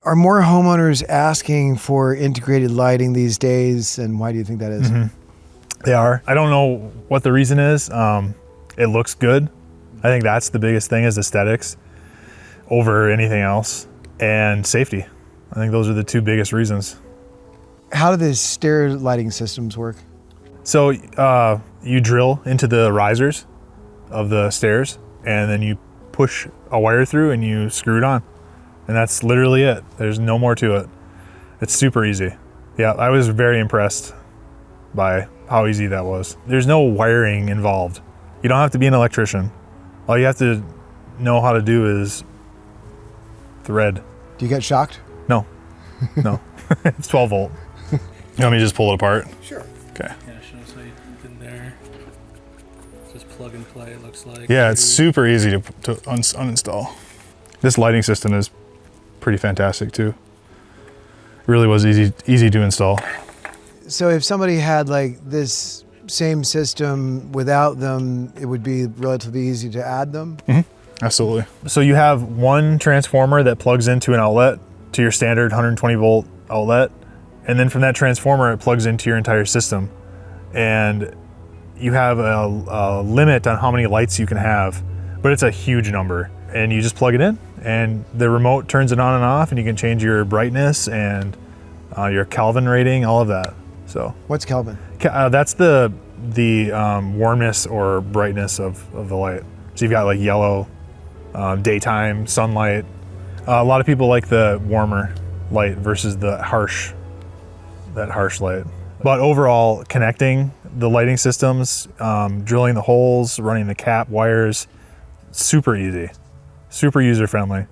Are more homeowners asking for integrated lighting these days, and why do you think that is? They are. I don't know what the reason is. It looks good. I think that's the biggest thing, is aesthetics over anything else, and safety. I think those are the two biggest reasons. How do the stair lighting systems work? So you drill into the risers of the stairs, and then you push a wire through and you screw it on. And that's literally it. There's no more to it. It's super easy. Yeah, I was very impressed by how easy that was. There's no wiring involved. You don't have to be an electrician. All you have to know how to do is thread. Do you get shocked? No, no. It's 12 volt. You want me to just pull it apart? Sure. Okay. Yeah, show us how you put in there. Just plug and play, it looks like. Yeah, it's super easy to uninstall. This lighting system is pretty fantastic too. It really was easy to install. So if somebody had like this same system without them, it would be relatively easy to add them? Absolutely. So you have one transformer that plugs into an outlet, to your standard 120 volt outlet, and then from that transformer it plugs into your entire system. And you have a limit on how many lights you can have, but it's a huge number. And you just plug it in, and the remote turns it on and off, and you can change your brightness and your Kelvin rating, all of that. So What's Kelvin? that's the warmness or brightness of the light. So you've got like yellow, daytime, sunlight. A lot of people like the warmer light versus that harsh light. But overall, connecting the lighting systems, drilling the holes, running the cap wires, super easy, super user friendly.